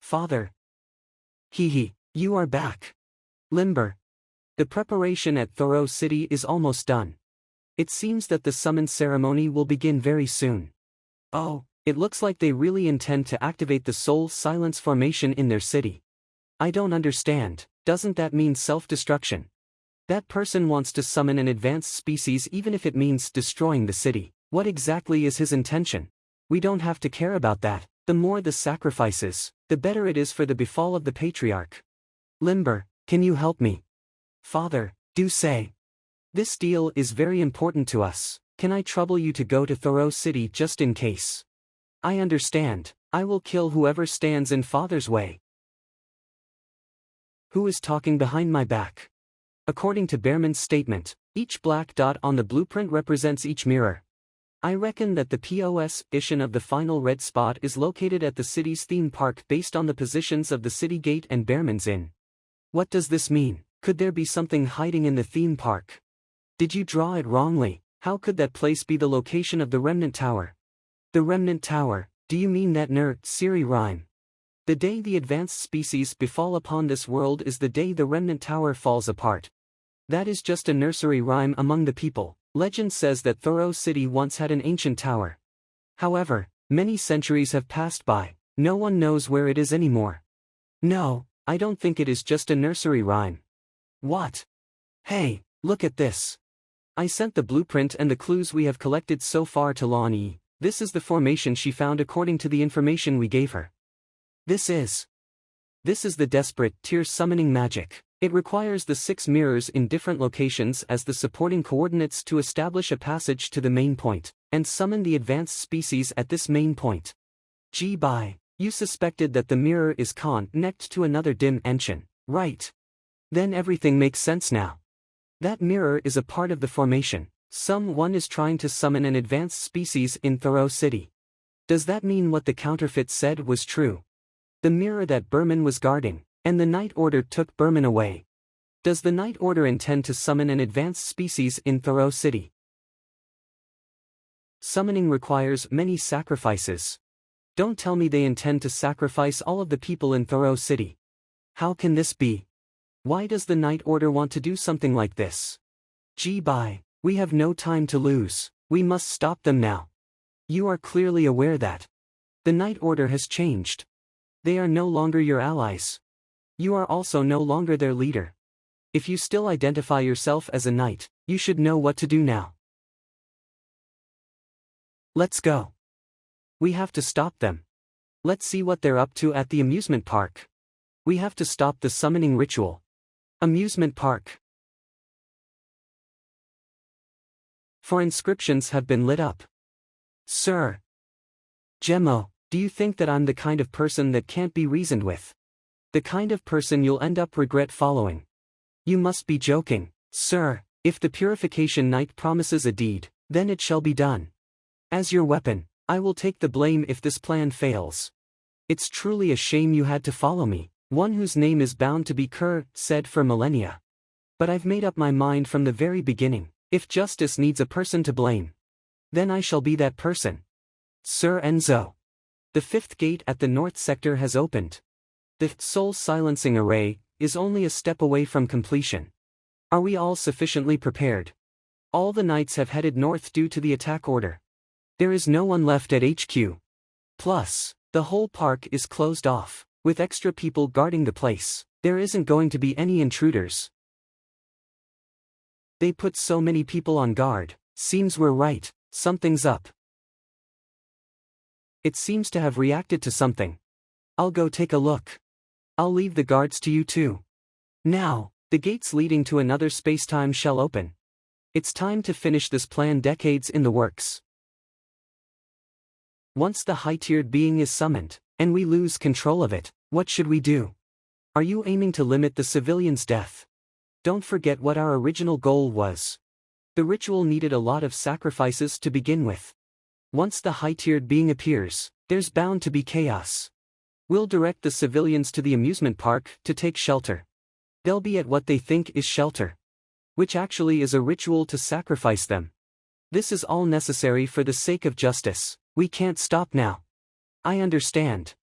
Father. Hee, you are back. Limber. The preparation at Thoreau City is almost done. It seems that the summon ceremony will begin very soon. Oh, it looks like they really intend to activate the soul silence formation in their city. I don't understand, doesn't that mean self-destruction? That person wants to summon an advanced species even if it means destroying the city. What exactly is his intention? We don't have to care about that. The more the sacrifices, the better it is for the befall of the patriarch. Limber, can you help me? Father, do say. This deal is very important to us. Can I trouble you to go to Thoreau City just in case? I understand. I will kill whoever stands in Father's way. Who is talking behind my back? According to Behrman's statement, each black dot on the blueprint represents each mirror. I reckon that the POS-ition of the final red spot is located at the city's theme park based on the positions of the city gate and Behrman's Inn. What does this mean? Could there be something hiding in the theme park? Did you draw it wrongly? How could that place be the location of the Remnant Tower? The Remnant Tower, do you mean that nursery rhyme? The day the advanced species befall upon this world is the day the Remnant Tower falls apart. That is just a nursery rhyme among the people. Legend says that Thoreau City once had an ancient tower. However, many centuries have passed by. No one knows where it is anymore. No, I don't think it is just a nursery rhyme. What? Hey, look at this. I sent the blueprint and the clues we have collected so far to Lani. This is the formation she found according to the information we gave her. This is the desperate tear summoning magic. It requires the 6 mirrors in different locations as the supporting coordinates to establish a passage to the main point, and summon the advanced species at this main point. You suspected that the mirror is connected to another dimension, right? Then everything makes sense now. That mirror is a part of the formation. Someone is trying to summon an advanced species in Thoreau City. Does that mean what the counterfeit said was true? The mirror that Berman was guarding, and the Night Order took Berman away. Does the Night Order intend to summon an advanced species in Thoreau City? Summoning requires many sacrifices. Don't tell me they intend to sacrifice all of the people in Thoreau City. How can this be? Why does the Night Order want to do something like this? We have no time to lose. We must stop them now. You are clearly aware that the Night Order has changed. They are no longer your allies. You are also no longer their leader. If you still identify yourself as a knight, you should know what to do now. Let's go. We have to stop them. Let's see what they're up to at the amusement park. We have to stop the summoning ritual. Amusement park. For inscriptions have been lit up. Sir. Gemmo, do you think that I'm the kind of person that can't be reasoned with? The kind of person you'll end up regret following? You must be joking, sir. If the Purification Knight promises a deed, then it shall be done. As your weapon, I will take the blame if this plan fails. It's truly a shame you had to follow me, one whose name is bound to be said for millennia. But I've made up my mind from the very beginning. If justice needs a person to blame, then I shall be that person. Sir Enzo. The 5th gate at the north sector has opened. The soul silencing array is only a step away from completion. Are we all sufficiently prepared? All the knights have headed north due to the attack order. There is no one left at HQ. Plus, the whole park is closed off, with extra people guarding the place. There isn't going to be any intruders. They put so many people on guard. Seems we're right, something's up. It seems to have reacted to something. I'll go take a look. I'll leave the guards to you too. Now, the gates leading to another spacetime shall open. It's time to finish this plan decades in the works. Once the high-tiered being is summoned, and we lose control of it, what should we do? Are you aiming to limit the civilian's death? Don't forget what our original goal was. The ritual needed a lot of sacrifices to begin with. Once the high-tiered being appears, there's bound to be chaos. We'll direct the civilians to the amusement park to take shelter. They'll be at what they think is shelter, which actually is a ritual to sacrifice them. This is all necessary for the sake of justice. We can't stop now. I understand.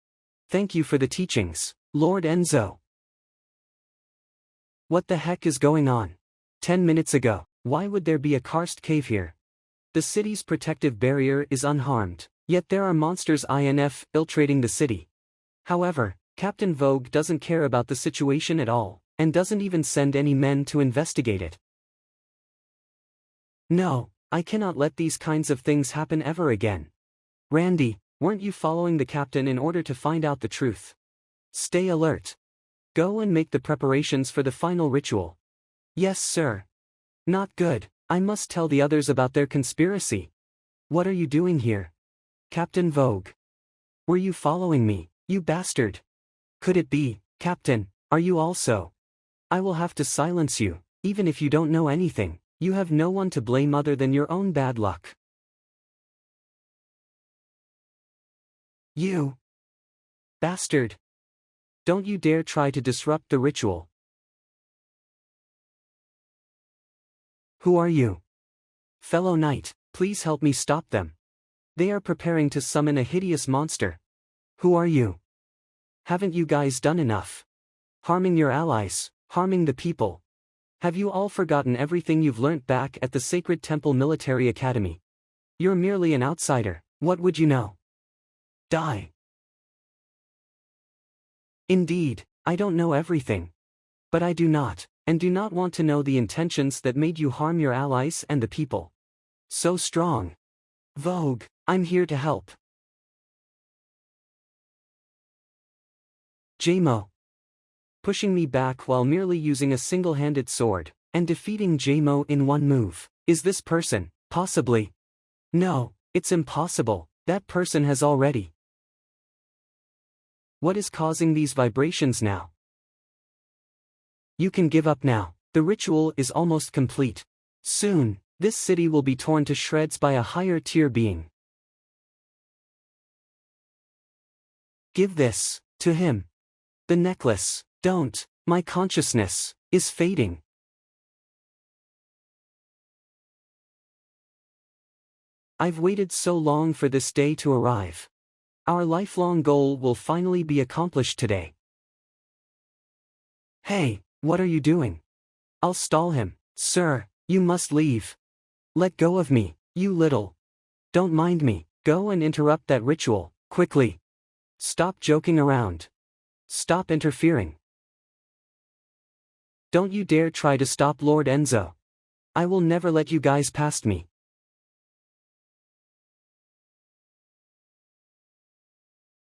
Thank you for the teachings, Lord Enzo. What the heck is going on? 10 minutes ago, why would there be a karst cave here? The city's protective barrier is unharmed, yet there are monsters infiltrating the city. However, Captain Vogue doesn't care about the situation at all, and doesn't even send any men to investigate it. No, I cannot let these kinds of things happen ever again. Randy, weren't you following the captain in order to find out the truth? Stay alert. Go and make the preparations for the final ritual. Yes, sir. Not good, I must tell the others about their conspiracy. What are you doing here? Captain Vogue. Were you following me, you bastard? Could it be, Captain, are you also? I will have to silence you, even if you don't know anything, you have no one to blame other than your own bad luck. You bastard. Don't you dare try to disrupt the ritual. Who are you? Fellow knight, please help me stop them. They are preparing to summon a hideous monster. Who are you? Haven't you guys done enough? Harming your allies, harming the people. Have you all forgotten everything you've learnt back at the Sacred Temple Military Academy? You're merely an outsider, what would you know? Die. Indeed, I don't know everything. But I do not, and do not want to know the intentions that made you harm your allies and the people. So strong. Vogue, I'm here to help. Jamo. Pushing me back while merely using a single-handed sword, and defeating Jamo in one move. Is this person, possibly? No, it's impossible, that person has already. What is causing these vibrations now? You can give up now, the ritual is almost complete. Soon, this city will be torn to shreds by a higher-tier being. Give this to him. The necklace. Don't, my consciousness is fading. I've waited so long for this day to arrive. Our lifelong goal will finally be accomplished today. Hey, what are you doing? I'll stall him, sir, you must leave. Let go of me, you little. Don't mind me, go and interrupt that ritual, quickly. Stop joking around. Stop interfering. Don't you dare try to stop Lord Enzo. I will never let you guys past me.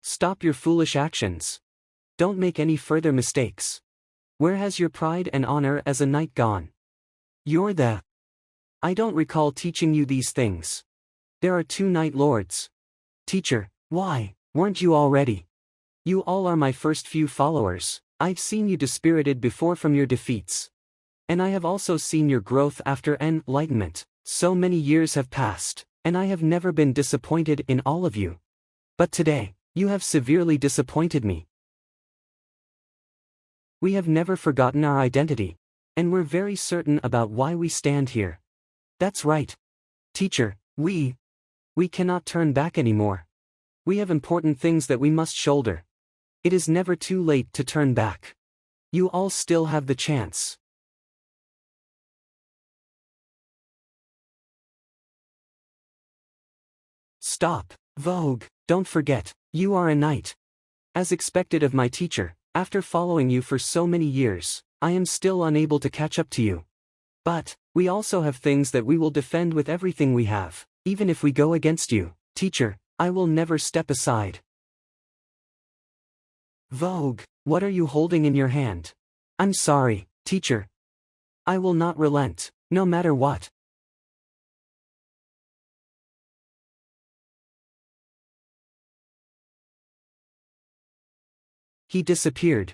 Stop your foolish actions. Don't make any further mistakes. Where has your pride and honor as a knight gone? You're the... I don't recall teaching you these things. There are 2 knight lords. Teacher, why, weren't you already? You all are my first few followers. I've seen you dispirited before from your defeats. And I have also seen your growth after enlightenment. So many years have passed, and I have never been disappointed in all of you. But today, you have severely disappointed me. We have never forgotten our identity, and we're very certain about why we stand here. That's right. Teacher, we cannot turn back anymore. We have important things that we must shoulder. It is never too late to turn back. You all still have the chance. Stop, Vogue, don't forget, you are a knight. As expected of my teacher, after following you for so many years, I am still unable to catch up to you. But, we also have things that we will defend with everything we have, even if we go against you, teacher, I will never step aside. Vogue, what are you holding in your hand? I'm sorry, teacher. I will not relent, no matter what. He disappeared.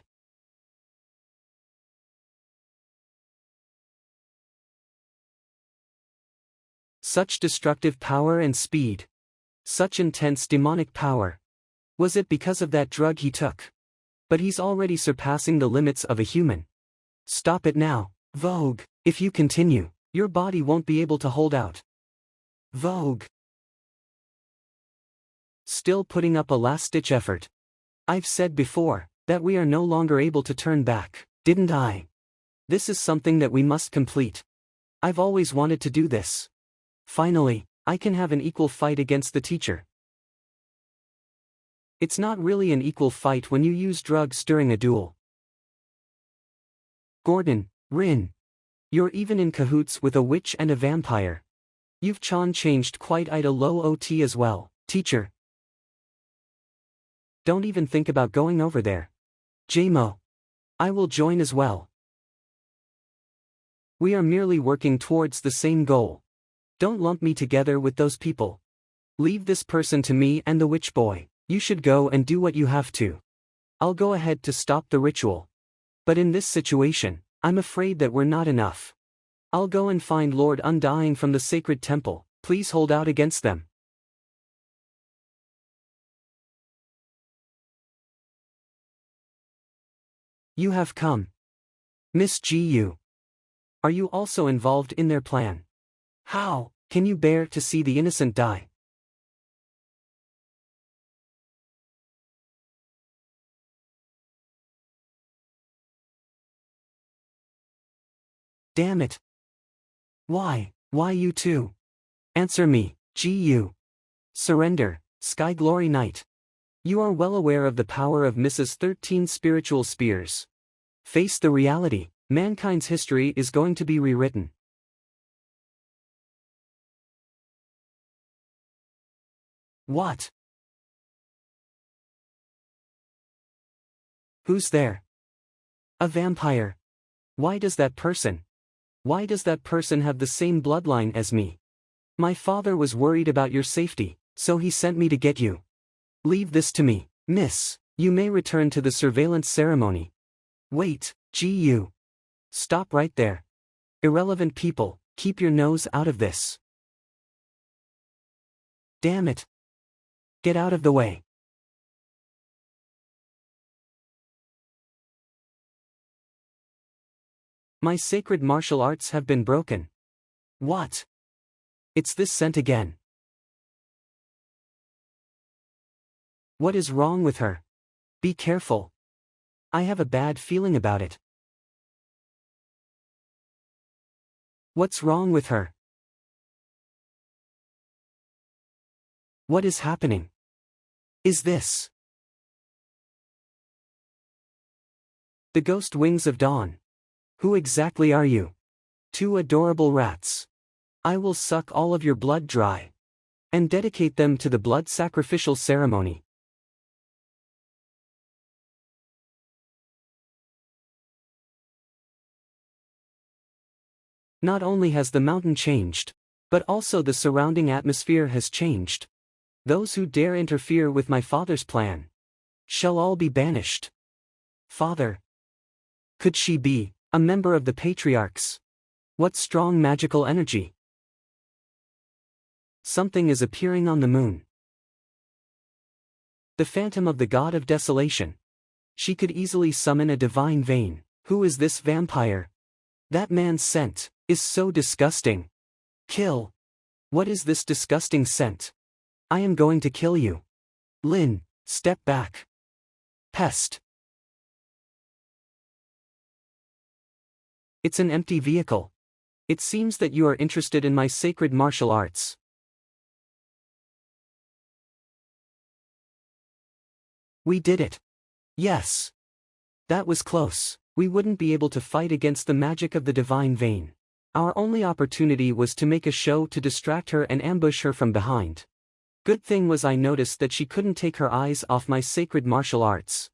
Such destructive power and speed. Such intense demonic power. Was it because of that drug he took? But he's already surpassing the limits of a human. Stop it now, Vogue, if you continue, your body won't be able to hold out. Vogue. Still putting up a last-ditch effort. I've said before, that we are no longer able to turn back, didn't I? This is something that we must complete. I've always wanted to do this. Finally, I can have an equal fight against the teacher. It's not really an equal fight when you use drugs during a duel. Gordon, Rin. You're even in cahoots with a witch and a vampire. You've changed quite a low OT as well, teacher. Don't even think about going over there. JMO. I will join as well. We are merely working towards the same goal. Don't lump me together with those people. Leave this person to me and the witch boy. You should go and do what you have to. I'll go ahead to stop the ritual. But in this situation, I'm afraid that we're not enough. I'll go and find Lord Undying from the sacred temple. Please hold out against them. You have come. Miss Gu. Are you also involved in their plan? How can you bear to see the innocent die? Damn it. Why you too? Answer me, Gu. Surrender, Sky Glory Knight. You are well aware of the power of Mrs. 13 spiritual spears. Face the reality, mankind's history is going to be rewritten. What? Who's there? A vampire. Why does that person have the same bloodline as me? My father was worried about your safety, so he sent me to get you. Leave this to me, miss. You may return to the surveillance ceremony. Wait, Gu. Stop right there. Irrelevant people, keep your nose out of this. Damn it. Get out of the way. My sacred martial arts have been broken. What? It's this scent again. What is wrong with her? Be careful. I have a bad feeling about it. What's wrong with her? What is happening? Is this the ghost wings of dawn? Who exactly are you? Two adorable rats. I will suck all of your blood dry and dedicate them to the blood sacrificial ceremony. Not only has the mountain changed, but also the surrounding atmosphere has changed. Those who dare interfere with my father's plan shall all be banished. Father. Could she be a member of the patriarchs? What strong magical energy. Something is appearing on the moon. The phantom of the god of desolation. She could easily summon a divine vein. Who is this vampire? That man's scent is so disgusting. Kill. What is this disgusting scent? I am going to kill you. Lin, step back. Pest. It's an empty vehicle. It seems that you are interested in my sacred martial arts. We did it. Yes. That was close. We wouldn't be able to fight against the magic of the divine vein. Our only opportunity was to make a show to distract her and ambush her from behind. Good thing was I noticed that she couldn't take her eyes off my sacred martial arts.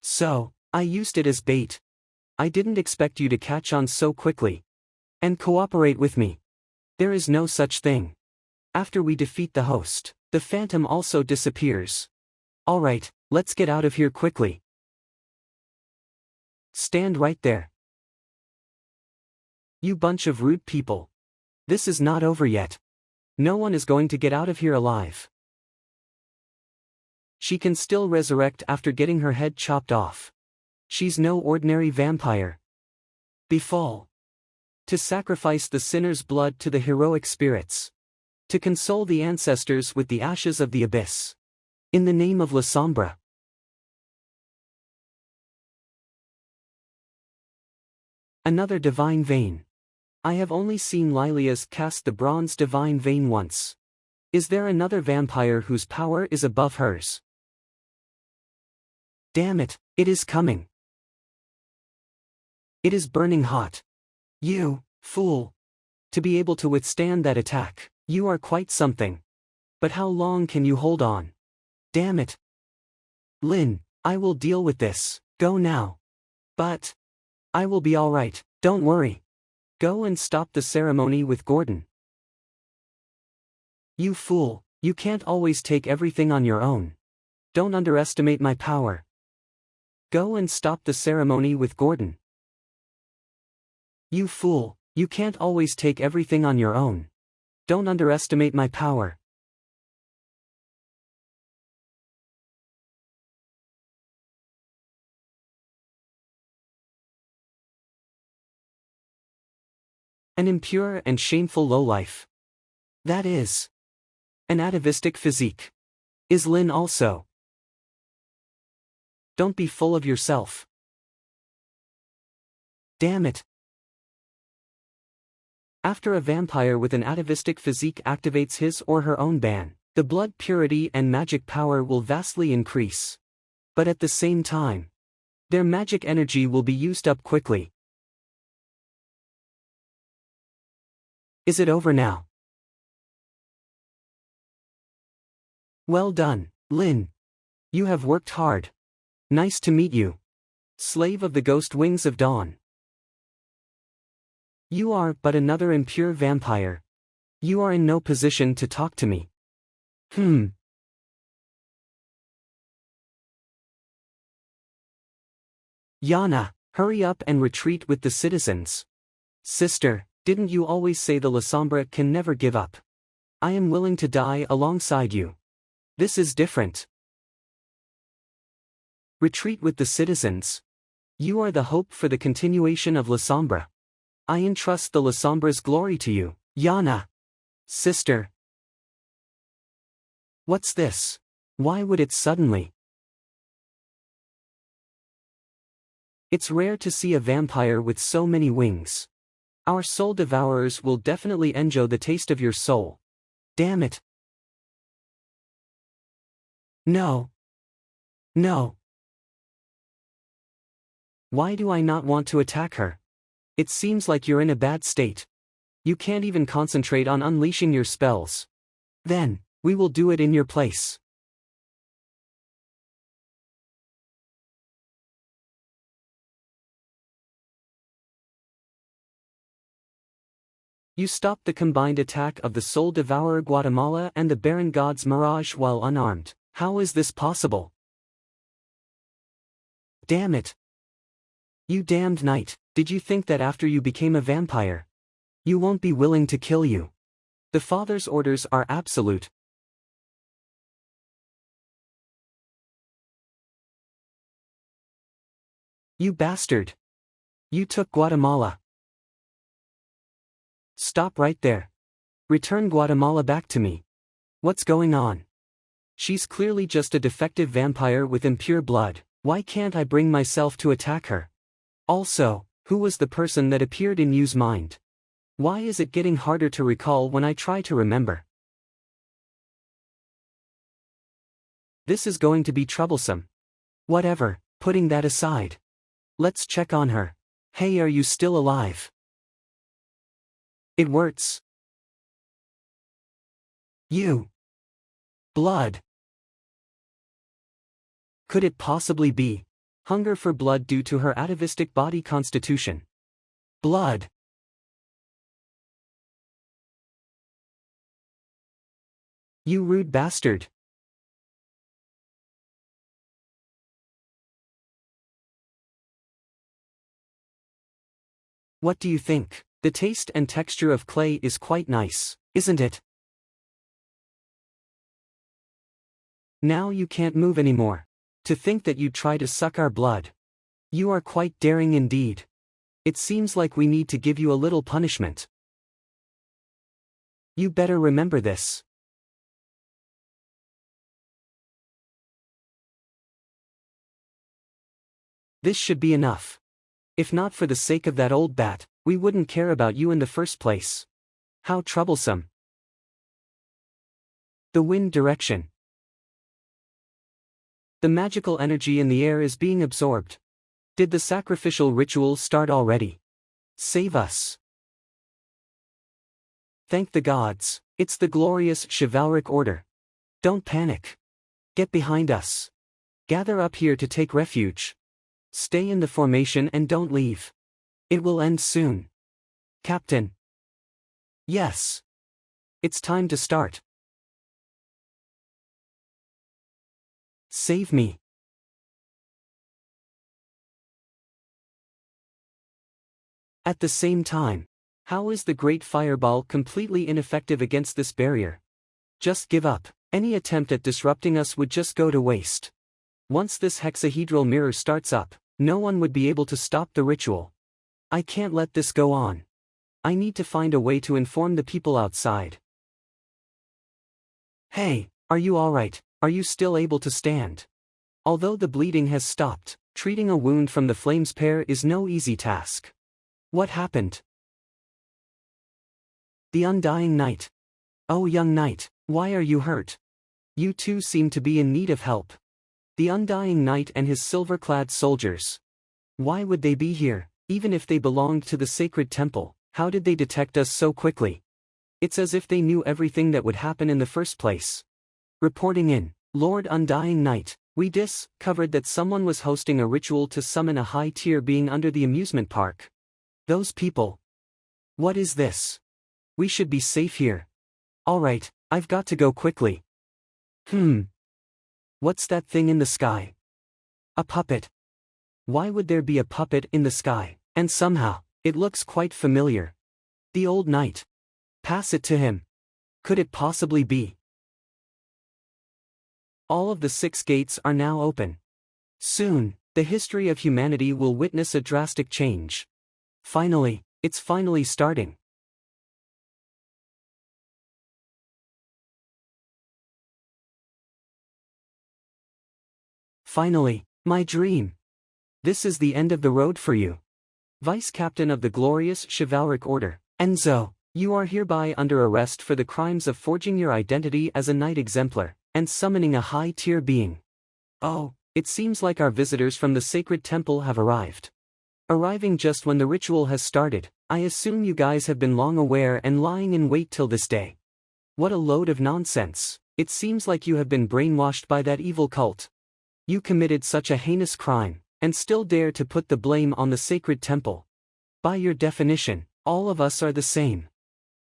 So, I used it as bait. I didn't expect you to catch on so quickly and cooperate with me. There is no such thing. After we defeat the host, the phantom also disappears. Alright, let's get out of here quickly. Stand right there. You bunch of rude people. This is not over yet. No one is going to get out of here alive. She can still resurrect after getting her head chopped off. She's no ordinary vampire. Befall. To sacrifice the sinner's blood to the heroic spirits. To console the ancestors with the ashes of the abyss. In the name of La Sombra. Another divine vein. I have only seen Lilias cast the bronze divine vein once. Is there another vampire whose power is above hers? Damn it, it is coming. It is burning hot. You, fool. To be able to withstand that attack, you are quite something. But how long can you hold on? Damn it. Lynn, I will deal with this, go now. But I will be alright, don't worry. Go and stop the ceremony with Gordon. You fool, you can't always take everything on your own. Don't underestimate my power. Go and stop the ceremony with Gordon. You fool, you can't always take everything on your own. Don't underestimate my power. An impure and shameful lowlife. That is. An atavistic physique. Is Lynn also? Don't be full of yourself. Damn it. After a vampire with an atavistic physique activates his or her own ban, the blood purity and magic power will vastly increase. But at the same time, their magic energy will be used up quickly. Is it over now? Well done, Lynn. You have worked hard. Nice to meet you. Slave of the ghost wings of dawn. You are but another impure vampire. You are in no position to talk to me. Yana, hurry up and retreat with the citizens. Sister, didn't you always say the La Sombra can never give up? I am willing to die alongside you. This is different. Retreat with the citizens. You are the hope for the continuation of La Sombra. I entrust the La Sombra's glory to you, Yana. Sister. What's this? Why would it suddenly? It's rare to see a vampire with so many wings. Our soul devourers will definitely enjoy the taste of your soul. Damn it. No. No. Why do I not want to attack her? It seems like you're in a bad state. You can't even concentrate on unleashing your spells. Then, we will do it in your place. You stopped the combined attack of the Soul Devourer Guatemala and the Baron God's Mirage while unarmed. How is this possible? Damn it. You damned knight, did you think that after you became a vampire, you won't be willing to kill you? The Father's orders are absolute. You bastard. You took Guatemala. Stop right there. Return Guatemala back to me. What's going on? She's clearly just a defective vampire with impure blood. Why can't I bring myself to attack her? Also, who was the person that appeared in Yu's mind? Why is it getting harder to recall when I try to remember? This is going to be troublesome. Whatever, putting that aside. Let's check on her. Hey, are you still alive? It works. You. Blood. Could it possibly be hunger for blood due to her atavistic body constitution? Blood. You rude bastard. What do you think? The taste and texture of clay is quite nice, isn't it? Now you can't move anymore. To think that you'd try to suck our blood. You are quite daring indeed. It seems like we need to give you a little punishment. You better remember this. This should be enough. If not for the sake of that old bat, we wouldn't care about you in the first place. How troublesome. The wind direction. The magical energy in the air is being absorbed. Did the sacrificial ritual start already? Save us. Thank the gods, it's the glorious chivalric order. Don't panic. Get behind us. Gather up here to take refuge. Stay in the formation and don't leave. It will end soon. Captain. Yes. It's time to start. Save me. At the same time, how is the great fireball completely ineffective against this barrier? Just give up. Any attempt at disrupting us would just go to waste. Once this hexahedral mirror starts up, no one would be able to stop the ritual. I can't let this go on. I need to find a way to inform the people outside. Hey, are you alright? Are you still able to stand? Although the bleeding has stopped, treating a wound from the flames pair is no easy task. What happened? The undying knight. Oh, young knight, why are you hurt? You too seem to be in need of help. The undying knight and his silver-clad soldiers. Why would they be here, even if they belonged to the sacred temple? How did they detect us so quickly? It's as if they knew everything that would happen in the first place. Reporting in, Lord Undying Knight, we discovered that someone was hosting a ritual to summon a high-tier being under the amusement park. Those people. What is this? We should be safe here. Alright, I've got to go quickly. What's that thing in the sky? A puppet. Why would there be a puppet in the sky? And somehow, it looks quite familiar. The old knight. Pass it to him. Could it possibly be? All of the 6 gates are now open. Soon, the history of humanity will witness a drastic change. Finally, it's finally starting. Finally, my dream. This is the end of the road for you. Vice Captain of the glorious chivalric order, Enzo, you are hereby under arrest for the crimes of forging your identity as a knight exemplar, and summoning a high-tier being. Oh, it seems like our visitors from the sacred temple have arrived. Arriving just when the ritual has started, I assume you guys have been long aware and lying in wait till this day. What a load of nonsense. It seems like you have been brainwashed by that evil cult. You committed such a heinous crime, and still dare to put the blame on the sacred temple. By your definition, all of us are the same.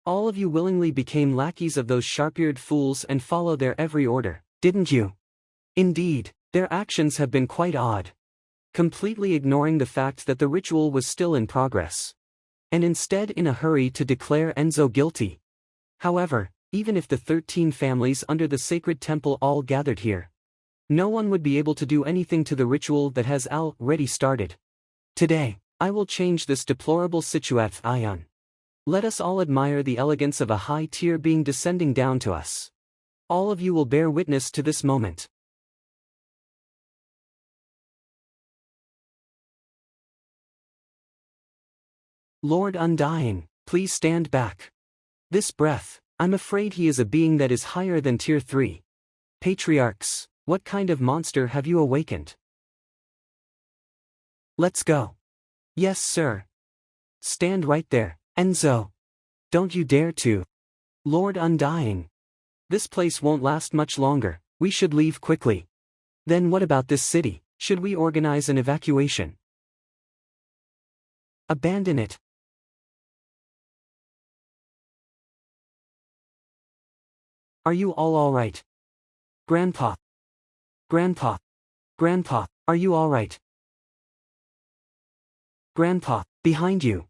All of you willingly became lackeys of those sharp-eared fools and follow their every order, didn't you? Indeed, their actions have been quite odd. Completely ignoring the fact that the ritual was still in progress. And instead in a hurry to declare Enzo guilty. However, even if the 13 families under the sacred temple all gathered here, no one would be able to do anything to the ritual that has already started. Today, I will change this deplorable situation. Let us all admire the elegance of a high-tier being descending down to us. All of you will bear witness to this moment. Lord Undying, please stand back. This breath, I'm afraid he is a being that is higher than Tier 3. Patriarchs, what kind of monster have you awakened? Let's go. Yes, sir. Stand right there, Enzo. Don't you dare to. Lord Undying. This place won't last much longer, we should leave quickly. Then what about this city? Should we organize an evacuation? Abandon it. Are you all alright? Grandpa. Grandpa. Grandpa, are you alright? Grandpa, behind you.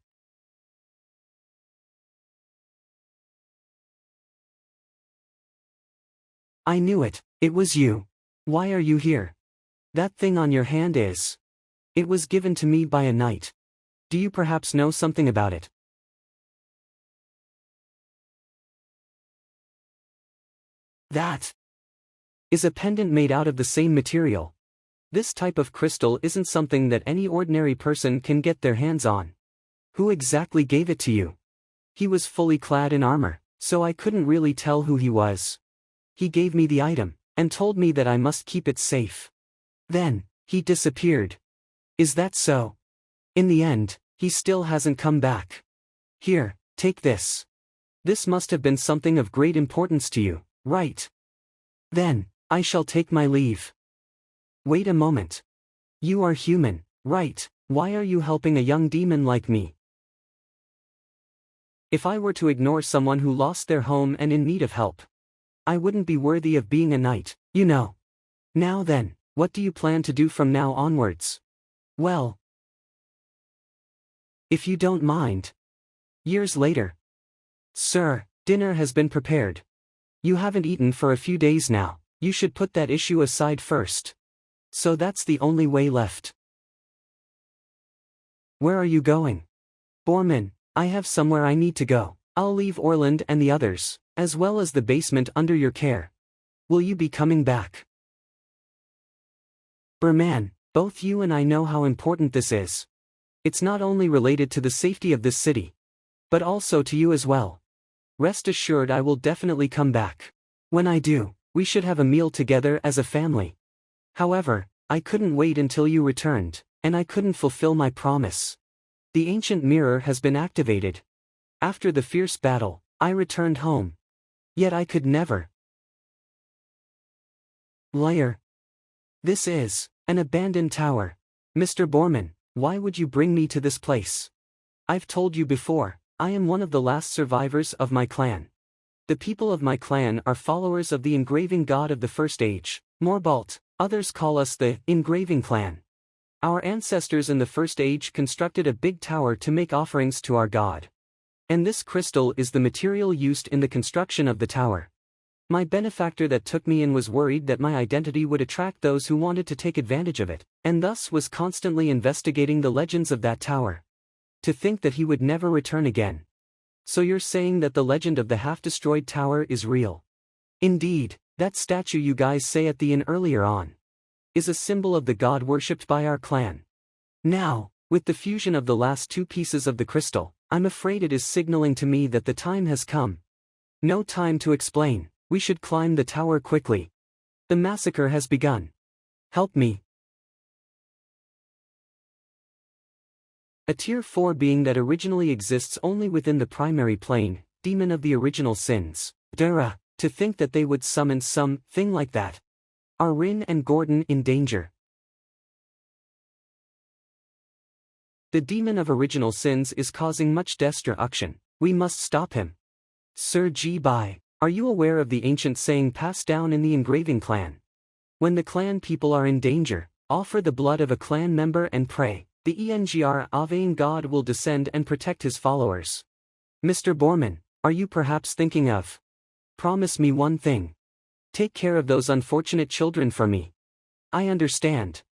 I knew it, it was you. Why are you here? That thing on your hand is. It was given to me by a knight. Do you perhaps know something about it? That is a pendant made out of the same material. This type of crystal isn't something that any ordinary person can get their hands on. Who exactly gave it to you? He was fully clad in armor, so I couldn't really tell who he was. He gave me the item, and told me that I must keep it safe. Then, he disappeared. Is that so? In the end, he still hasn't come back. Here, take this. This must have been something of great importance to you, right? Then, I shall take my leave. Wait a moment. You are human, right? Why are you helping a young demon like me? If I were to ignore someone who lost their home and in need of help, I wouldn't be worthy of being a knight, you know. Now then, what do you plan to do from now onwards? Well, if you don't mind. Years later. Sir, dinner has been prepared. You haven't eaten for a few days now, you should put that issue aside first. So that's the only way left. Where are you going? Borman, I have somewhere I need to go. I'll leave Orland and the others, as well as the basement under your care. Will you be coming back? Berman, both you and I know how important this is. It's not only related to the safety of this city, but also to you as well. Rest assured I will definitely come back. When I do, we should have a meal together as a family. However, I couldn't wait until you returned, and I couldn't fulfill my promise. The ancient mirror has been activated. After the fierce battle, I returned home. Yet I could never. Liar. This is an abandoned tower. Mr. Borman, why would you bring me to this place? I've told you before, I am one of the last survivors of my clan. The people of my clan are followers of the engraving god of the First Age, Morbalt. Others call us the Engraving Clan. Our ancestors in the First Age constructed a big tower to make offerings to our god. And this crystal is the material used in the construction of the tower. My benefactor that took me in was worried that my identity would attract those who wanted to take advantage of it, and thus was constantly investigating the legends of that tower. To think that he would never return again. So you're saying that the legend of the half-destroyed tower is real? Indeed. That statue you guys say at the inn earlier on is a symbol of the god worshipped by our clan. Now, with the fusion of the last two pieces of the crystal, I'm afraid it is signaling to me that the time has come. No time to explain, we should climb the tower quickly. The massacre has begun. Help me. A tier 4 being that originally exists only within the primary plane, demon of the original sins. Dura. To think that they would summon some thing like that. Are Rin and Gordon in danger? The demon of original sins is causing much destruction. We must stop him. Sir G. Bai, are you aware of the ancient saying passed down in the engraving clan? When the clan people are in danger, offer the blood of a clan member and pray. The Engr Avane god will descend and protect his followers. Mr. Borman, are you perhaps thinking of? Promise me one thing. Take care of those unfortunate children for me. I understand.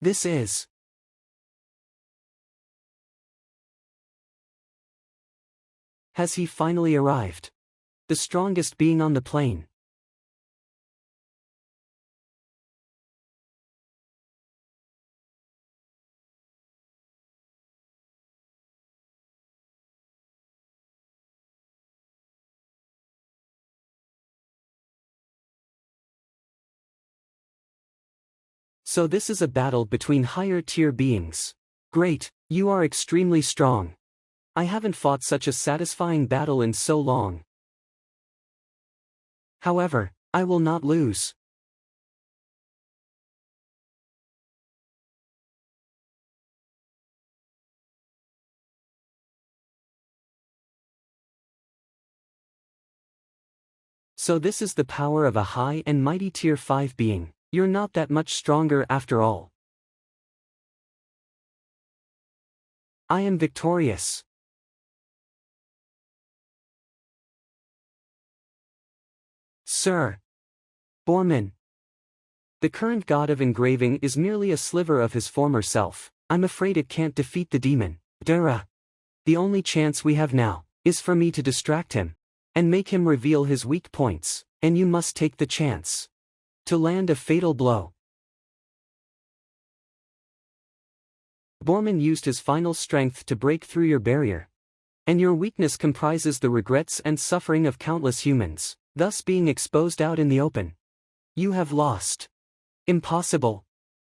This is. Has he finally arrived? The strongest being on the plane. So this is a battle between higher tier beings. Great, you are extremely strong. I haven't fought such a satisfying battle in so long. However, I will not lose. So this is the power of a high and mighty tier 5 being. You're not that much stronger after all. I am victorious. Sir Borman. The current god of engraving is merely a sliver of his former self. I'm afraid it can't defeat the demon. Dura. The only chance we have now is for me to distract him and make him reveal his weak points, and you must take the chance to land a fatal blow. Borman used his final strength to break through your barrier. And your weakness comprises the regrets and suffering of countless humans, thus being exposed out in the open. You have lost. Impossible.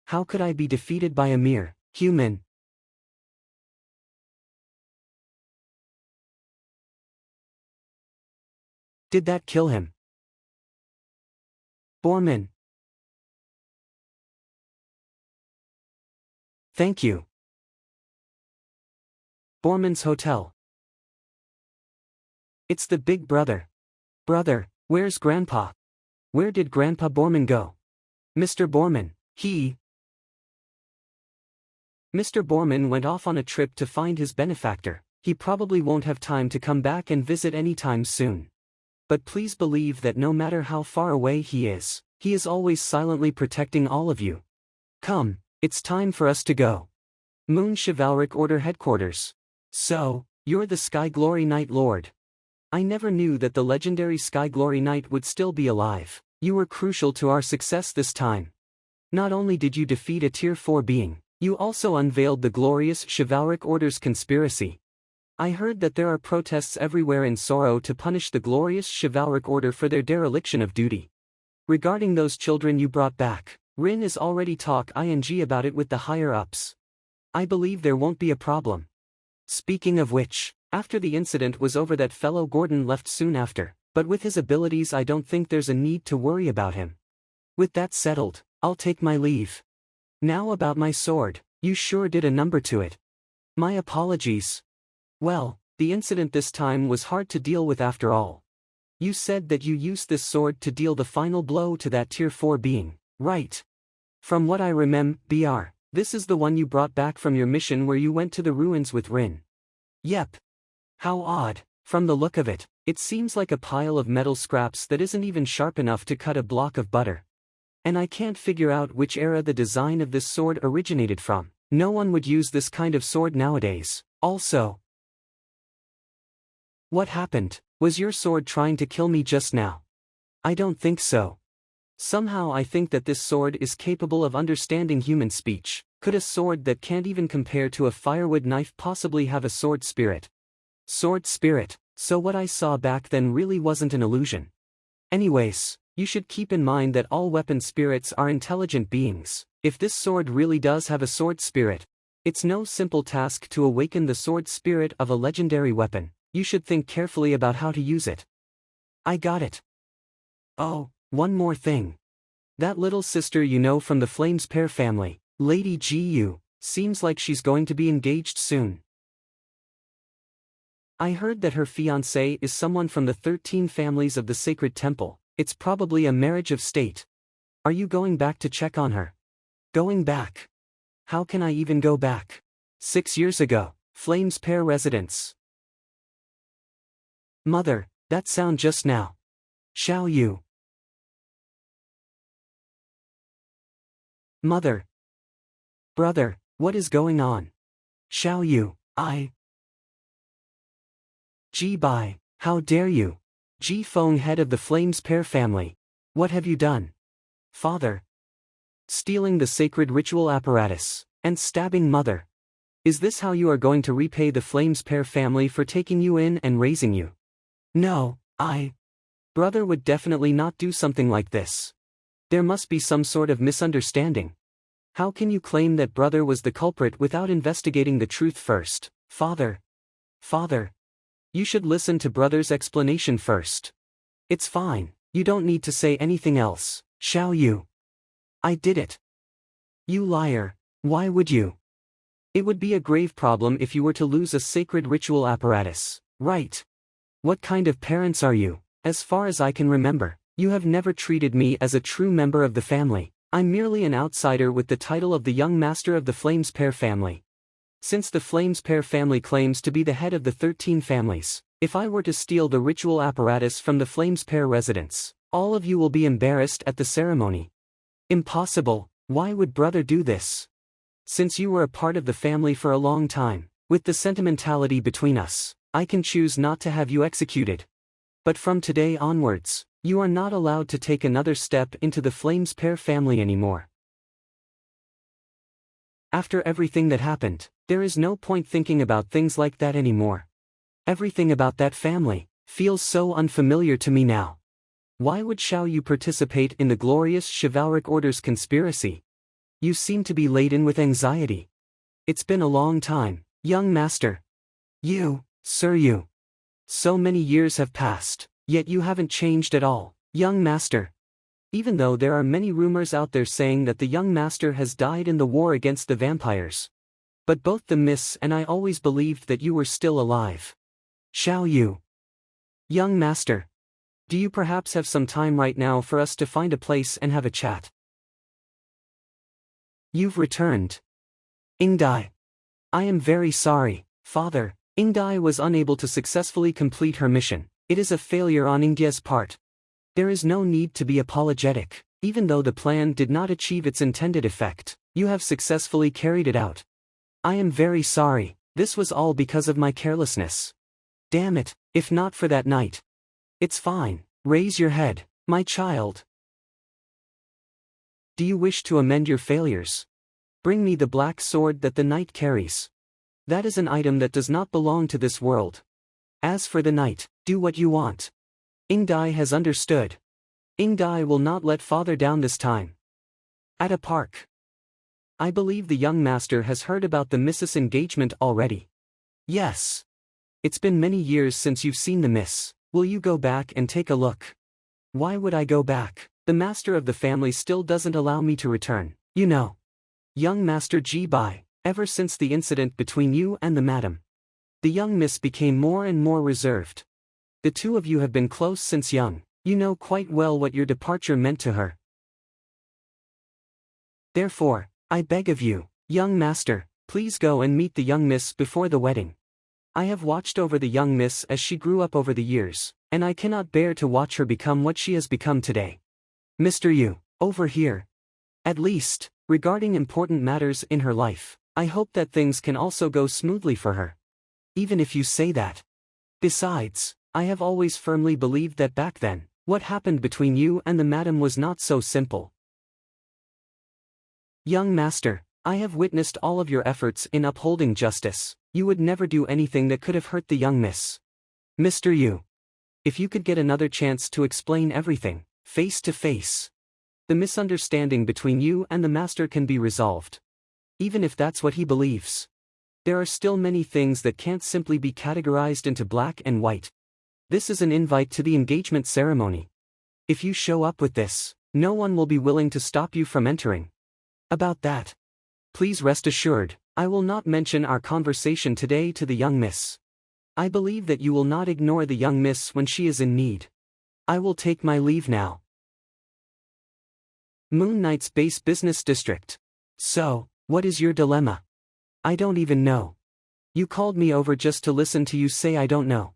How could I be defeated by a mere human? Did that kill him? Borman. Thank you. Borman's hotel. It's the big brother. Brother, where's Grandpa? Where did Grandpa Borman go? Mr. Borman, Mr. Borman went off on a trip to find his benefactor. He probably won't have time to come back and visit anytime soon. But please believe that no matter how far away he is always silently protecting all of you. Come, it's time for us to go. Moon Chivalric Order Headquarters. So, you're the Sky Glory Knight Lord. I never knew that the legendary Sky Glory Knight would still be alive. You were crucial to our success this time. Not only did you defeat a Tier 4 being, you also unveiled the glorious Chivalric Order's conspiracy. I heard that there are protests everywhere in Sorrow to punish the glorious Chivalric Order for their dereliction of duty. Regarding those children you brought back, Rin is already talking about it with the higher-ups. I believe there won't be a problem. Speaking of which, after the incident was over, that fellow Gordon left soon after, but with his abilities I don't think there's a need to worry about him. With that settled, I'll take my leave. Now about my sword, you sure did a number to it. My apologies. Well, the incident this time was hard to deal with after all. You said that you used this sword to deal the final blow to that Tier 4 being, right? From what I remember, this is the one you brought back from your mission where you went to the ruins with Rin. Yep. How odd. From the look of it, it seems like a pile of metal scraps that isn't even sharp enough to cut a block of butter. And I can't figure out which era the design of this sword originated from. No one would use this kind of sword nowadays. Also, what happened? Was your sword trying to kill me just now? I don't think so. Somehow I think that this sword is capable of understanding human speech. Could a sword that can't even compare to a firewood knife possibly have a sword spirit? Sword spirit, so what I saw back then really wasn't an illusion. Anyways, you should keep in mind that all weapon spirits are intelligent beings. If this sword really does have a sword spirit, it's no simple task to awaken the sword spirit of a legendary weapon. You should think carefully about how to use it. I got it. Oh, one more thing. That little sister you know from the Flames Pair family, Lady Gu, seems like she's going to be engaged soon. I heard that her fiancé is someone from the 13 families of the Sacred Temple. It's probably a marriage of state. Are you going back to check on her? Going back? How can I even go back? 6 years ago, Flames Pair residence. Mother, that sound just now. Xiao Yu. Mother. Brother, what is going on? Xiao Yu, Ji Bai, how dare you? Ji Feng, head of the Flames Pair family. What have you done? Father. Stealing the sacred ritual apparatus, and stabbing Mother. Is this how you are going to repay the Flames Pair family for taking you in and raising you? No, Brother would definitely not do something like this. There must be some sort of misunderstanding. How can you claim that Brother was the culprit without investigating the truth first? Father. You should listen to Brother's explanation first. It's fine, you don't need to say anything else, Xiao Yu. I did it. You liar, why would you? It would be a grave problem if you were to lose a sacred ritual apparatus, right? What kind of parents are you? As far as I can remember, you have never treated me as a true member of the family. I'm merely an outsider with the title of the young master of the Flames Pair family. Since the Flames Pair family claims to be the head of the 13 families, if I were to steal the ritual apparatus from the Flames Pair residence, all of you will be embarrassed at the ceremony. Impossible, why would Brother do this? Since you were a part of the family for a long time, With the sentimentality between us, I can choose not to have you executed. But from today onwards, you are not allowed to take another step into the Flames pair family anymore. After everything that happened, there is no point thinking about things like that anymore. Everything about that family feels so unfamiliar to me now. Why would Xiao Yu participate in the glorious chivalric order's conspiracy? You seem to be laden with anxiety. It's been a long time, young master. Sir Yu. So many years have passed, yet you haven't changed at all, young master. Even though there are many rumors out there saying that the young master has died in the war against the vampires. But both the miss and I always believed that you were still alive. Xiao Yu. Young master. Do you perhaps have some time right now for us to find a place and have a chat? You've returned. Yingdai. I am very sorry, father. Yingdai was unable to successfully complete her mission. It is a failure on Yingdai's part. There is no need to be apologetic. Even though the plan did not achieve its intended effect, you have successfully carried it out. I am very sorry. This was all because of my carelessness. Damn it, if not for that night. It's fine. Raise your head, my child. Do you wish to amend your failures? Bring me the black sword that the knight carries. That is an item that does not belong to this world. As for the knight, do what you want. Yingdai has understood. Yingdai will not let father down this time. At a park. I believe the young master has heard about the Mrs. engagement already. Yes. It's been many years since you've seen the miss. Will you go back and take a look? Why would I go back? The master of the family still doesn't allow me to return, you know. Young Master Ji Bai, ever since the incident between you and the madam, the young miss became more and more reserved. The two of you have been close since young. You know quite well what your departure meant to her. Therefore, I beg of you, young master, please go and meet the young miss before the wedding. I have watched over the young miss as she grew up over the years, and I cannot bear to watch her become what she has become today. Mr. Yu, over here. At least, regarding important matters in her life, I hope that things can also go smoothly for her. Even if you say that. Besides, I have always firmly believed that back then, what happened between you and the madam was not so simple. Young master, I have witnessed all of your efforts in upholding justice. You would never do anything that could have hurt the young miss. Mr. Yu. If you could get another chance to explain everything, face to face. The misunderstanding between you and the master can be resolved. Even if that's what he believes. There are still many things that can't simply be categorized into black and white. This is an invite to the engagement ceremony. If you show up with this, no one will be willing to stop you from entering. About that, please rest assured, I will not mention our conversation today to the young miss. I believe that you will not ignore the young miss when she is in need. I will take my leave now. Moon Knight's base business district. So, what is your dilemma? I don't even know. You called me over just to listen to you say I don't know.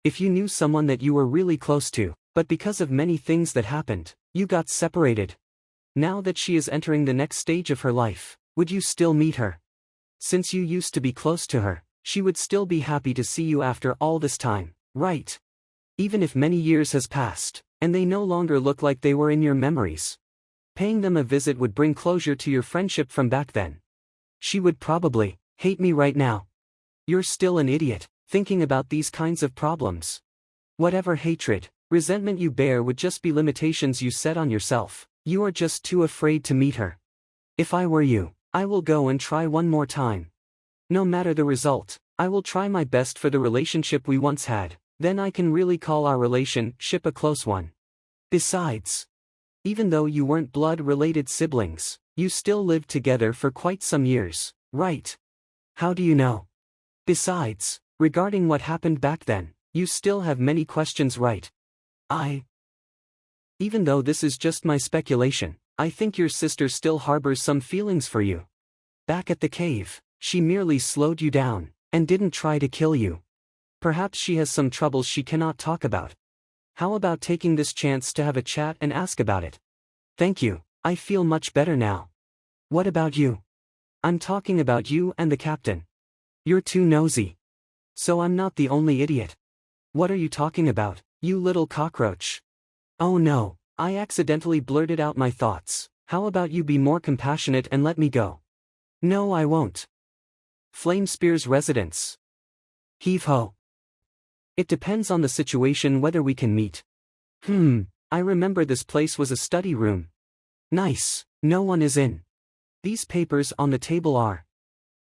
If you knew someone that you were really close to, but because of many things that happened, you got separated. Now that she is entering the next stage of her life, would you still meet her? Since you used to be close to her, she would still be happy to see you after all this time, right? Even if many years has passed, and they no longer look like they were in your memories. Paying them a visit would bring closure to your friendship from back then. She would probably hate me right now. You're still an idiot, thinking about these kinds of problems. Whatever hatred, resentment you bear would just be limitations you set on yourself. You are just too afraid to meet her. If I were you, I will go and try one more time. No matter the result, I will try my best for the relationship we once had, then I can really call our relationship a close one. Besides, even though you weren't blood-related siblings, you still lived together for quite some years, right? How do you know? Besides, regarding what happened back then, you still have many questions, right? Even though this is just my speculation, I think your sister still harbors some feelings for you. Back at the cave, she merely slowed you down, and didn't try to kill you. Perhaps she has some troubles she cannot talk about. How about taking this chance to have a chat and ask about it? Thank you, I feel much better now. What about you? I'm talking about you and the captain. You're too nosy. So I'm not the only idiot. What are you talking about, you little cockroach? Oh no, I accidentally blurted out my thoughts. How about you be more compassionate and let me go? No, I won't. Flamespear's residence. Heave-ho. It depends on the situation whether we can meet. I remember this place was a study room. Nice, no one is in. These papers on the table are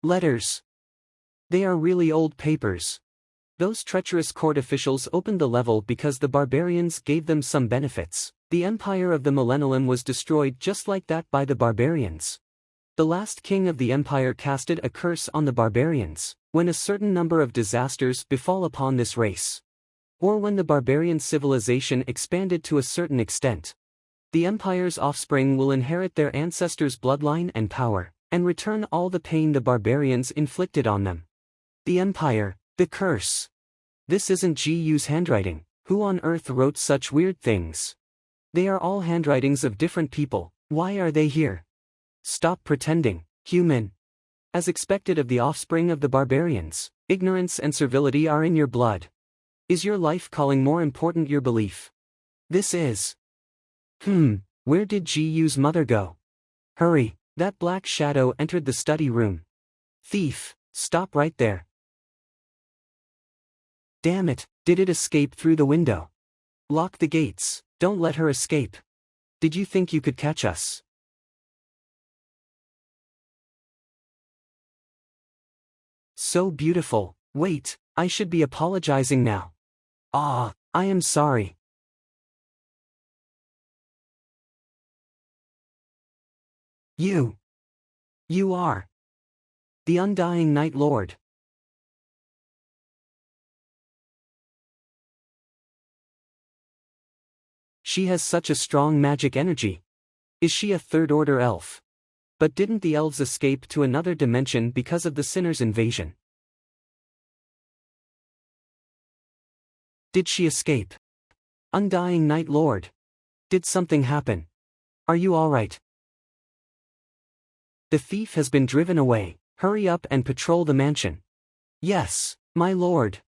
letters. They are really old papers. Those treacherous court officials opened the level because the barbarians gave them some benefits. The empire of the millennium was destroyed just like that by the barbarians. The last king of the empire casted a curse on the barbarians, when a certain number of disasters befall upon this race. Or when the barbarian civilization expanded to a certain extent. The empire's offspring will inherit their ancestors' bloodline and power, and return all the pain the barbarians inflicted on them. The empire, the curse. This isn't GU's handwriting. Who on earth wrote such weird things? They are all handwritings of different people. Why are they here? Stop pretending, human. As expected of the offspring of the barbarians, ignorance and servility are in your blood. Is your life calling more important your belief? This is. Where did GU's mother go? Hurry, that black shadow entered the study room. Thief, stop right there. Damn it, did it escape through the window? Lock the gates, don't let her escape. Did you think you could catch us? So beautiful. Wait, I should be apologizing now. I am sorry. You are the Undying Night Lord. She has such a strong magic energy. Is she a third-order elf? But didn't the elves escape to another dimension because of the Sinner's invasion? Did she escape? Undying Night Lord. Did something happen? Are you alright? The thief has been driven away. Hurry up and patrol the mansion. Yes, my lord.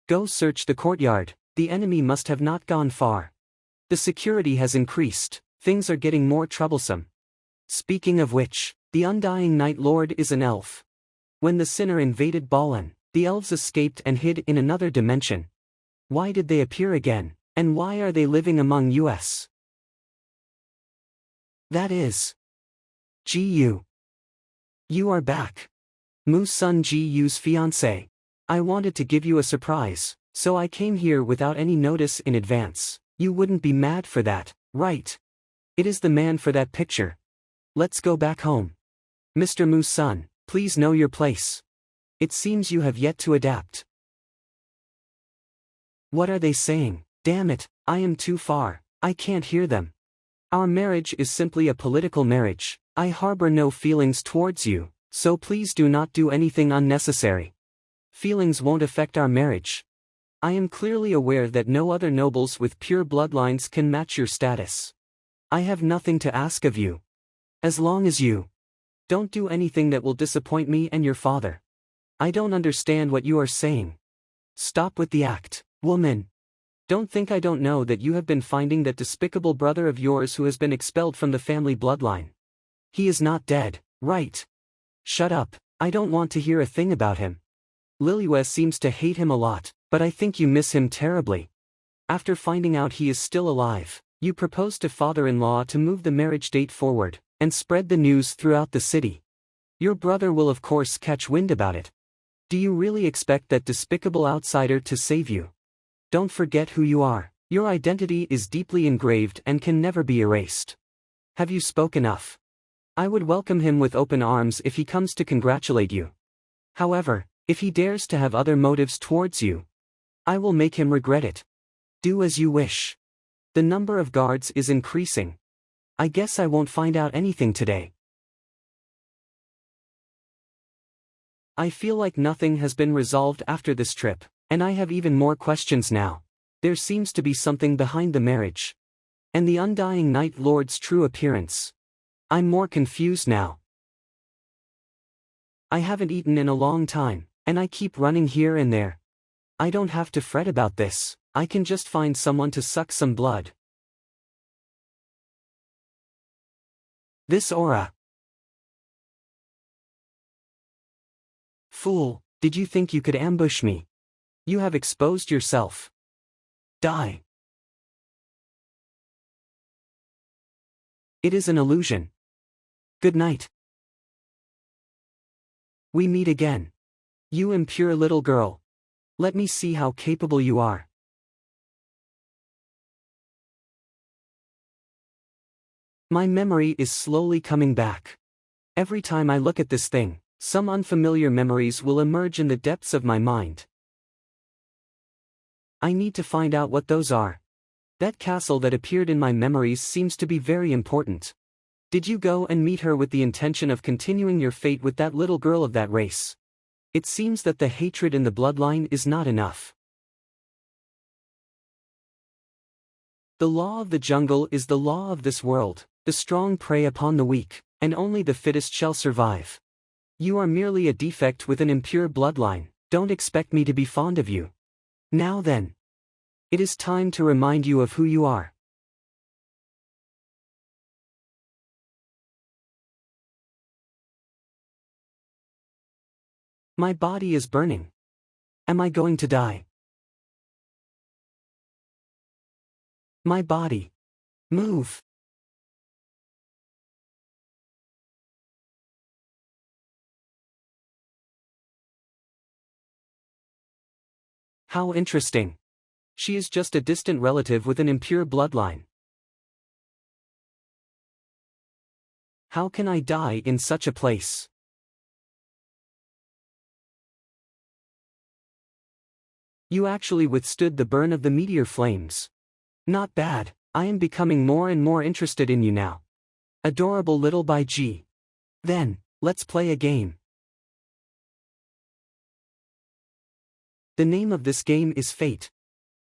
Go search the courtyard. The enemy must have not gone far. The security has increased. Things are getting more troublesome. Speaking of which, the Undying Night Lord is an elf. When the Sinner invaded Balan, the elves escaped and hid in another dimension. Why did they appear again, and why are they living among us? That is. GU. You are back. Mu-sun GU's fiancé. I wanted to give you a surprise, so I came here without any notice in advance. You wouldn't be mad for that, right? It is the man for that picture. Let's go back home. Mr. Mu-sun, please know your place. It seems you have yet to adapt. What are they saying? Damn it, I am too far. I can't hear them. Our marriage is simply a political marriage. I harbor no feelings towards you, so please do not do anything unnecessary. Feelings won't affect our marriage. I am clearly aware that no other nobles with pure bloodlines can match your status. I have nothing to ask of you. As long as you don't do anything that will disappoint me and your father. I don't understand what you are saying. Stop with the act, woman. Don't think I don't know that you have been finding that despicable brother of yours who has been expelled from the family bloodline. He is not dead, right? Shut up, I don't want to hear a thing about him. Liliues seems to hate him a lot, but I think you miss him terribly. After finding out he is still alive, you propose to father-in-law to move the marriage date forward, and spread the news throughout the city. Your brother will of course catch wind about it. Do you really expect that despicable outsider to save you? Don't forget who you are. Your identity is deeply engraved and can never be erased. Have you spoken enough? I would welcome him with open arms if he comes to congratulate you. However, if he dares to have other motives towards you, I will make him regret it. Do as you wish. The number of guards is increasing. I guess I won't find out anything today. I feel like nothing has been resolved after this trip, and I have even more questions now. There seems to be something behind the marriage. And the Undying Night Lord's true appearance. I'm more confused now. I haven't eaten in a long time. And I keep running here and there. I don't have to fret about this, I can just find someone to suck some blood. This aura. Fool, did you think you could ambush me? You have exposed yourself. Die. It is an illusion. Good night. We meet again. You impure little girl. Let me see how capable you are. My memory is slowly coming back. Every time I look at this thing, some unfamiliar memories will emerge in the depths of my mind. I need to find out what those are. That castle that appeared in my memories seems to be very important. Did you go and meet her with the intention of continuing your fate with that little girl of that race? It seems that the hatred in the bloodline is not enough. The law of the jungle is the law of this world. The strong prey upon the weak, and only the fittest shall survive. You are merely a defect with an impure bloodline, don't expect me to be fond of you. Now then. It is time to remind you of who you are. My body is burning. Am I going to die? My body. Move. How interesting. She is just a distant relative with an impure bloodline. How can I die in such a place? You actually withstood the burn of the meteor flames. Not bad, I am becoming more and more interested in you now. Adorable little by G. Then, let's play a game. The name of this game is Fate.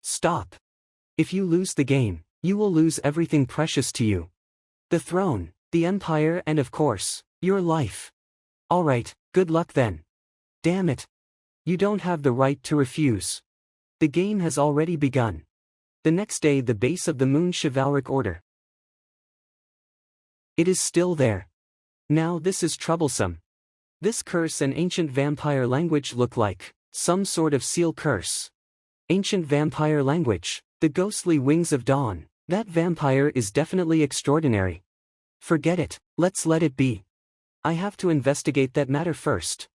Stop. If you lose the game, you will lose everything precious to you. The throne, the empire, and of course, your life. Alright, good luck then. Damn it. You don't have the right to refuse. The game has already begun. The next day, the base of the Moon Chivalric Order. It is still there. Now this is troublesome. This curse and ancient vampire language look like some sort of seal curse. Ancient vampire language, the ghostly wings of dawn. That vampire is definitely extraordinary. Forget it, let's let it be. I have to investigate that matter first.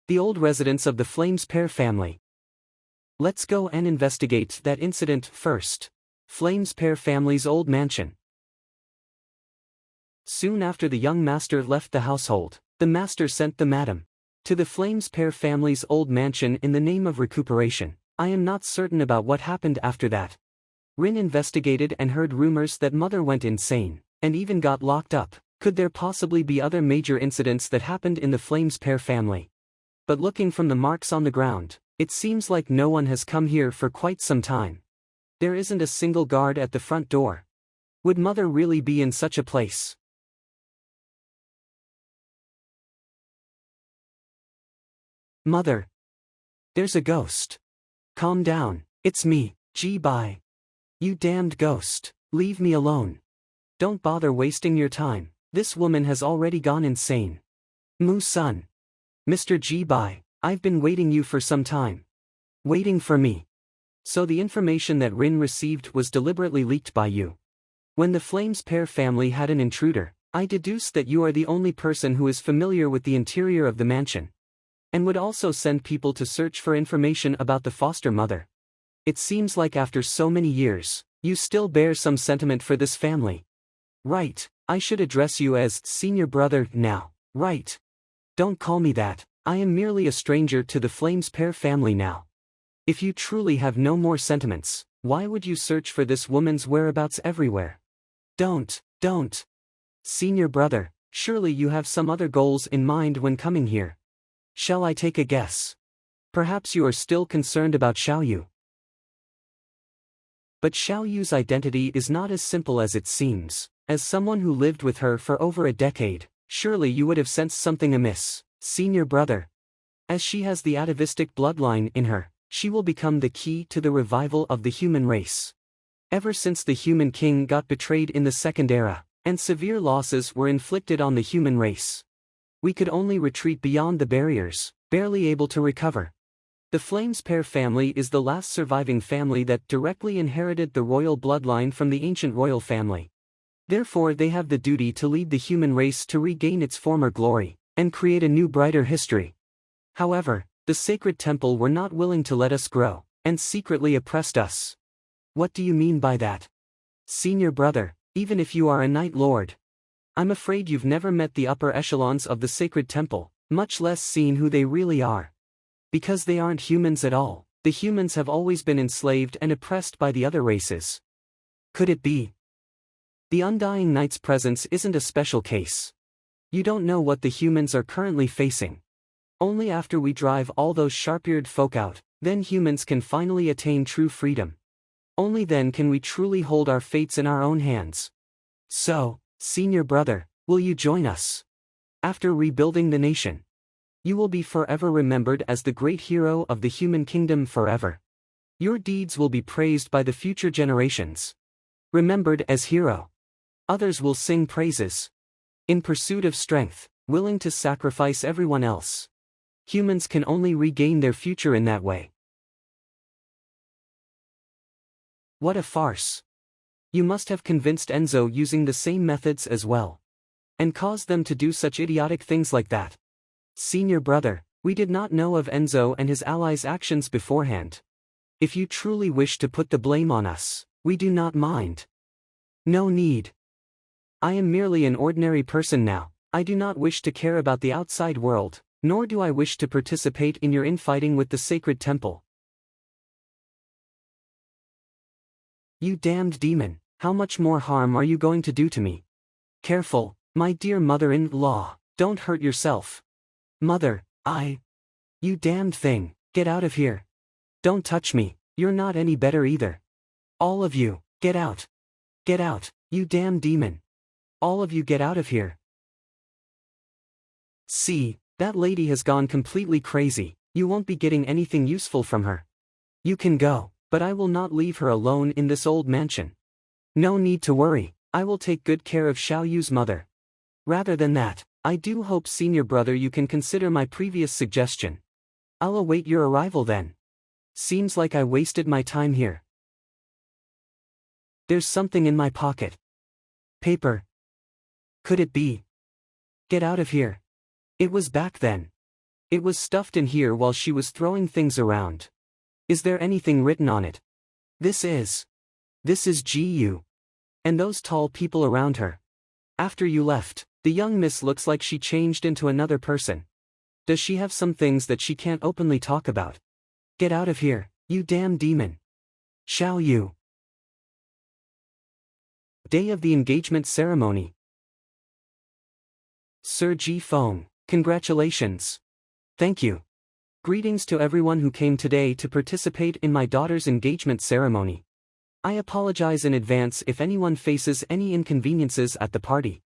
The old residence of the Flames Pair family. Let's go and investigate that incident first. Flames Pair family's old mansion. Soon after the young master left the household, the master sent the madam to the Flames Pair family's old mansion in the name of recuperation. I am not certain about what happened after that. Rin investigated and heard rumors that mother went insane, and even got locked up. Could there possibly be other major incidents that happened in the Flames Pair family? But looking from the marks on the ground, it seems like no one has come here for quite some time. There isn't a single guard at the front door. Would mother really be in such a place? Mother. There's a ghost. Calm down, it's me, G-Bye. You damned ghost, leave me alone. Don't bother wasting your time, this woman has already gone insane. Mu-san. Mr. G-Bye, I've been waiting you for some time. Waiting for me. So the information that Rin received was deliberately leaked by you. When the Flames Pair family had an intruder, I deduced that you are the only person who is familiar with the interior of the mansion. And would also send people to search for information about the foster mother. It seems like after so many years, you still bear some sentiment for this family. Right, I should address you as senior brother now, right? Don't call me that, I am merely a stranger to the Flames Pair family now. If you truly have no more sentiments, why would you search for this woman's whereabouts everywhere? Don't. Senior brother, surely you have some other goals in mind when coming here. Shall I take a guess? Perhaps you are still concerned about Xiaoyu. But Xiaoyu's identity is not as simple as it seems. As someone who lived with her for over a decade, surely you would have sensed something amiss, senior brother. As she has the atavistic bloodline in her, she will become the key to the revival of the human race. Ever since the human king got betrayed in the Second Era, and severe losses were inflicted on the human race, we could only retreat beyond the barriers, barely able to recover. The Flames pair family is the last surviving family that directly inherited the royal bloodline from the ancient royal family. Therefore they have the duty to lead the human race to regain its former glory, and create a new brighter history. However, the sacred temple were not willing to let us grow, and secretly oppressed us. What do you mean by that? Senior brother, even if you are a Night Lord, I'm afraid you've never met the upper echelons of the sacred temple, much less seen who they really are. Because they aren't humans at all, the humans have always been enslaved and oppressed by the other races. Could it be? The Undying Knight's presence isn't a special case. You don't know what the humans are currently facing. Only after we drive all those sharp-eared folk out, then humans can finally attain true freedom. Only then can we truly hold our fates in our own hands. So, senior brother, will you join us? After rebuilding the nation, you will be forever remembered as the great hero of the human kingdom forever. Your deeds will be praised by the future generations. Remembered as hero. Others will sing praises. In pursuit of strength, willing to sacrifice everyone else. Humans can only regain their future in that way. What a farce. You must have convinced Enzo using the same methods as well. And caused them to do such idiotic things like that. Senior brother, we did not know of Enzo and his allies' actions beforehand. If you truly wish to put the blame on us, we do not mind. No need. I am merely an ordinary person now. I do not wish to care about the outside world, nor do I wish to participate in your infighting with the sacred temple. You damned demon, how much more harm are you going to do to me? Careful, my dear mother-in-law, don't hurt yourself. Mother, You damned thing, get out of here. Don't touch me, you're not any better either. All of you, get out. Get out, you damn demon. All of you get out of here. See, that lady has gone completely crazy, you won't be getting anything useful from her. You can go, but I will not leave her alone in this old mansion. No need to worry, I will take good care of Xiao Yu's mother. Rather than that, I do hope senior brother you can consider my previous suggestion. I'll await your arrival then. Seems like I wasted my time here. There's something in my pocket. Paper. Could it be? Get out of here. It was back then. It was stuffed in here while she was throwing things around. Is there anything written on it? This is GU. And those tall people around her. After you left, the young miss looks like she changed into another person. Does she have some things that she can't openly talk about? Get out of here, you damn demon. Xiao Yu. Day of the engagement ceremony. Sir Ji Feng, congratulations. Thank you. Greetings to everyone who came today to participate in my daughter's engagement ceremony. I apologize in advance if anyone faces any inconveniences at the party.